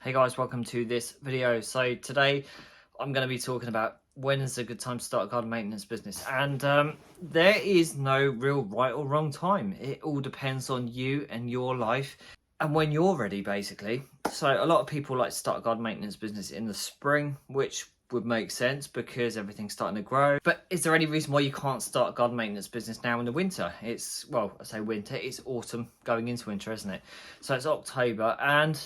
Hey guys, welcome to this video. So today I'm going to be talking about when is a good time to start a garden maintenance business, and there is no real right or wrong time. It all depends on you and your life and when you're ready, basically. So a lot of people like to start a garden maintenance business in the spring, which would make sense because everything's starting to grow. But is there any reason why you can't start a garden maintenance business now in the winter? It's, well, I say winter, it's autumn going into winter, isn't it? So it's October, and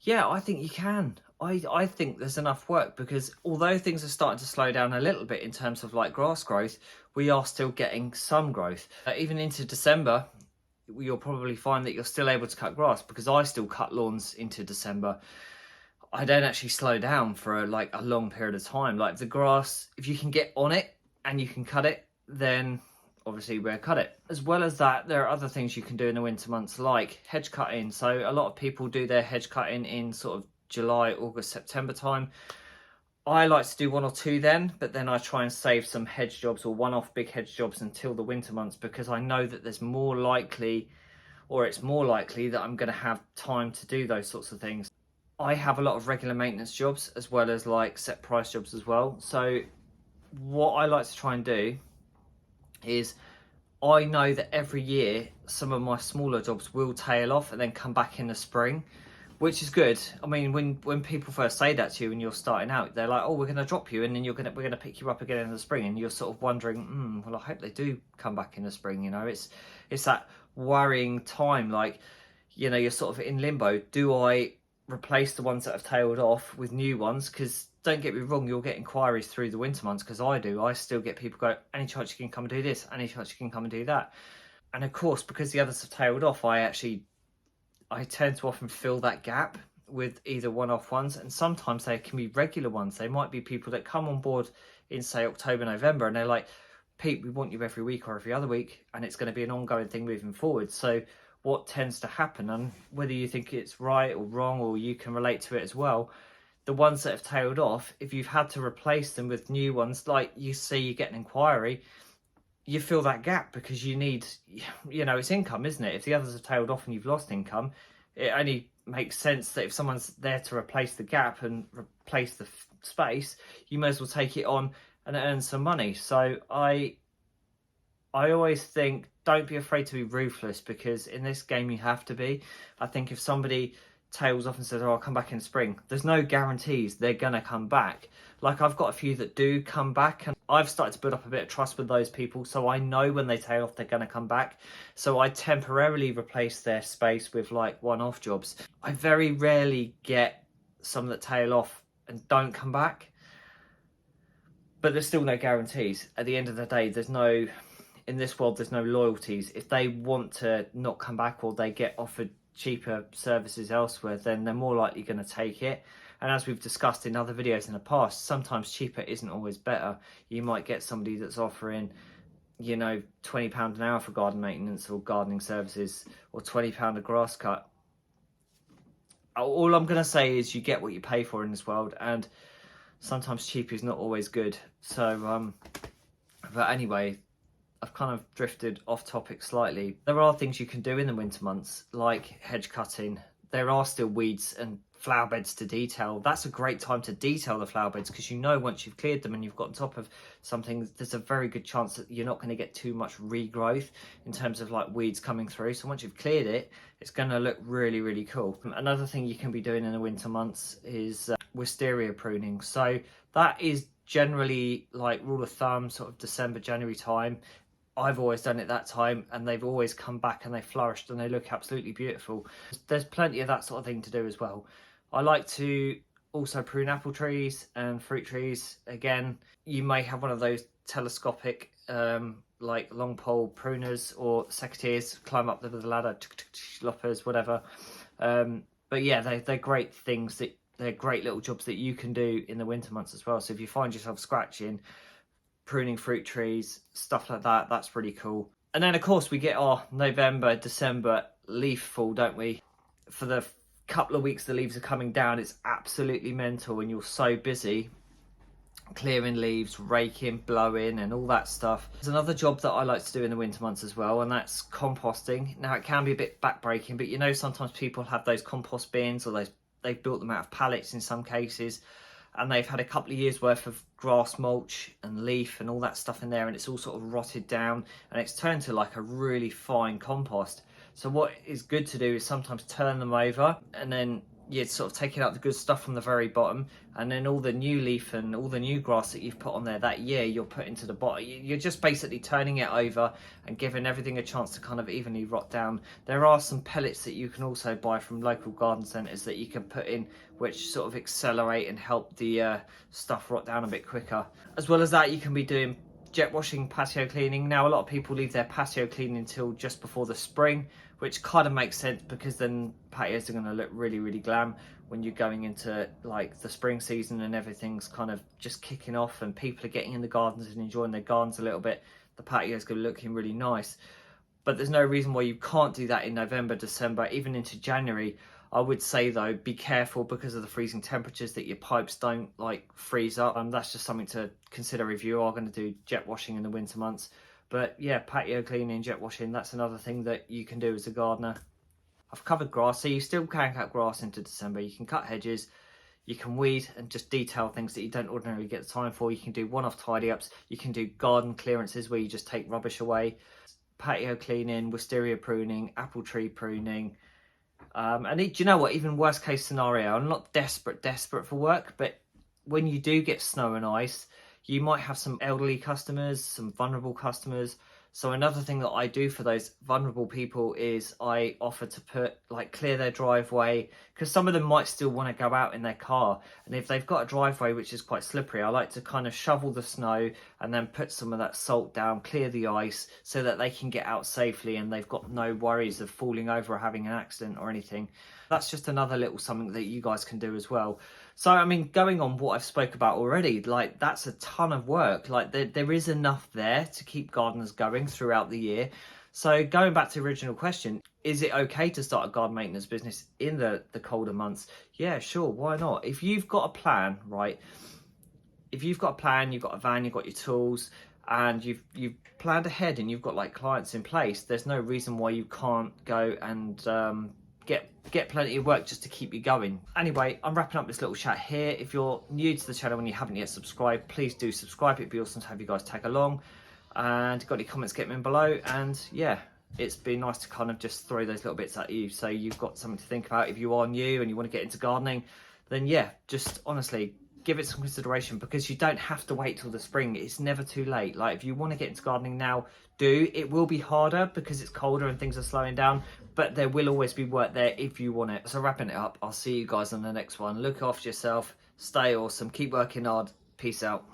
yeah, I think you can. I think there's enough work because although things are starting to slow down a little bit in terms of like grass growth, we are still getting some growth. Even into December, you'll probably find that you're still able to cut grass because I still cut lawns into December. I don't actually slow down for a long period of time. Like the grass, if you can get on it and you can cut it, then obviously we'll cut it. As well as that, there are other things you can do in the winter months like hedge cutting. So a lot of people do their hedge cutting in sort of July, August, September time. I like to do one or two then, but then I try and save some hedge jobs or one-off big hedge jobs until the winter months because I know that there's more likely, or it's more likely that I'm going to have time to do those sorts of things. I have a lot of regular maintenance jobs as well as like set price jobs as well. So what I like to try and do is I know that every year some of my smaller jobs will tail off and then come back in the spring, which is good. I mean, when people first say that to you and you're starting out, they're like, "Oh, we're going to drop you, and then we're going to pick you up again in the spring," and you're sort of wondering, "Well, I hope they do come back in the spring." You know, it's that worrying time, like, you know, you're sort of in limbo. Do I replace the ones that have tailed off with new ones? Because don't get me wrong, you'll get inquiries through the winter months, because I do. I still get people go, "Any chance you can come and do this? Any chance you can come and do that?" And of course, because the others have tailed off, I tend to often fill that gap with either one-off ones, and sometimes they can be regular ones. They might be people that come on board in, say, October, November, and they're like, "Pete, we want you every week or every other week," and it's going to be an ongoing thing moving forward. So what tends to happen, and whether you think it's right or wrong or you can relate to it as well, the ones that have tailed off, if you've had to replace them with new ones, like you see you get an inquiry, you fill that gap because you need, you know, it's income, isn't it? If the others have tailed off and you've lost income, it only makes sense that if someone's there to replace the gap and replace the space, you may as well take it on and earn some money. So I always think, don't be afraid to be ruthless, because in this game you have to be. I think if somebody tails off and says, "Oh, I'll come back in spring," there's no guarantees they're gonna come back. Like, I've got a few that do come back, and I've started to build up a bit of trust with those people, so I know when they tail off they're gonna come back. So I temporarily replace their space with like one-off jobs. I very rarely get some that tail off and don't come back, but there's still no guarantees. At the end of the day, in this world there's no loyalties. If they want to not come back or they get offered cheaper services elsewhere, then they're more likely going to take it. And as we've discussed in other videos in the past, sometimes cheaper isn't always better. You might get somebody that's offering, you know, £20 an hour for garden maintenance or gardening services, or £20 a grass cut. All I'm going to say is you get what you pay for in this world, and sometimes cheap is not always good. So but anyway, I've kind of drifted off topic slightly. There are things you can do in the winter months, like hedge cutting. There are still weeds and flower beds to detail. That's a great time to detail the flower beds, because you know once you've cleared them and you've got on top of something, there's a very good chance that you're not going to get too much regrowth in terms of like weeds coming through. So once you've cleared it, it's going to look really, really cool. Another thing you can be doing in the winter months is wisteria pruning. So that is generally, like rule of thumb, sort of December, January time. I've always done it that time, and they've always come back and they flourished and they look absolutely beautiful. There's plenty of that sort of thing to do as well. I like to also prune apple trees and fruit trees. Again, you may have one of those telescopic like long pole pruners or secateurs, climb up with a ladder, loppers, whatever. But yeah, they're great things. They're great little jobs that you can do in the winter months as well. So if you find yourself scratching, pruning fruit trees, stuff like that, that's really cool. And then of course we get our November, December leaf fall, don't we? For the couple of weeks the leaves are coming down, it's absolutely mental, and you're so busy clearing leaves, raking, blowing and all that stuff. There's another job that I like to do in the winter months as well, and that's composting. Now it can be a bit backbreaking, but you know, sometimes people have those compost bins or those they've built them out of pallets in some cases, and they've had a couple of years worth of grass mulch and leaf and all that stuff in there, and it's all sort of rotted down and it's turned to like a really fine compost. So what is good to do is sometimes turn them over, and then you're sort of taking out the good stuff from the very bottom, and then all the new leaf and all the new grass that you've put on there that year you'll put into the bottom. You're just basically turning it over and giving everything a chance to kind of evenly rot down. There are some pellets that you can also buy from local garden centres that you can put in, which sort of accelerate and help the stuff rot down a bit quicker. As well as that, you can be doing jet washing, patio cleaning. Now a lot of people leave their patio cleaning until just before the spring, which kind of makes sense because then patios are going to look really, really glam when you're going into like the spring season and everything's kind of just kicking off and people are getting in the gardens and enjoying their gardens a little bit. The patio's going to look really nice. But there's no reason why you can't do that in November, December, even into January. I would say though, be careful because of the freezing temperatures that your pipes don't like freeze up. That's just something to consider if you are going to do jet washing in the winter months. But yeah, patio cleaning, jet washing, that's another thing that you can do as a gardener. I've covered grass, so you still can cut grass into December. You can cut hedges, you can weed and just detail things that you don't ordinarily get the time for. You can do one-off tidy-ups, you can do garden clearances where you just take rubbish away, patio cleaning, wisteria pruning, apple tree pruning. And do you know what, even worst case scenario, I'm not desperate for work, but when you do get snow and ice, you might have some elderly customers, some vulnerable customers. So another thing that I do for those vulnerable people is I offer to clear their driveway, because some of them might still want to go out in their car. And if they've got a driveway which is quite slippery, I like to kind of shovel the snow and then put some of that salt down, clear the ice so that they can get out safely and they've got no worries of falling over or having an accident or anything. That's just another little something that you guys can do as well. So, I mean, going on what I've spoke about already, like that's a ton of work. Like there is enough there to keep gardeners going throughout the year. So going back to the original question, is it okay to start a garden maintenance business in the colder months? Yeah, sure, why not? If you've got a plan, right? If you've got a plan, you've got a van, you've got your tools, and you've planned ahead and you've got like clients in place, there's no reason why you can't go and get plenty of work just to keep you going. Anyway, I'm wrapping up this little chat here. If you're new to the channel and you haven't yet subscribed, please do subscribe. It'd be awesome to have you guys tag along. And if you've got any comments, get them in below. And yeah, it's been nice to kind of just throw those little bits at you so you've got something to think about. If you are new and you want to get into gardening, then yeah, just honestly give it some consideration, because you don't have to wait till the spring. It's never too late. Like if you want to get into gardening now, do. It will be harder because it's colder and things are slowing down, but there will always be work there if you want it. So wrapping it up, I'll see you guys on the next one. Look after yourself, stay awesome, keep working hard. Peace out.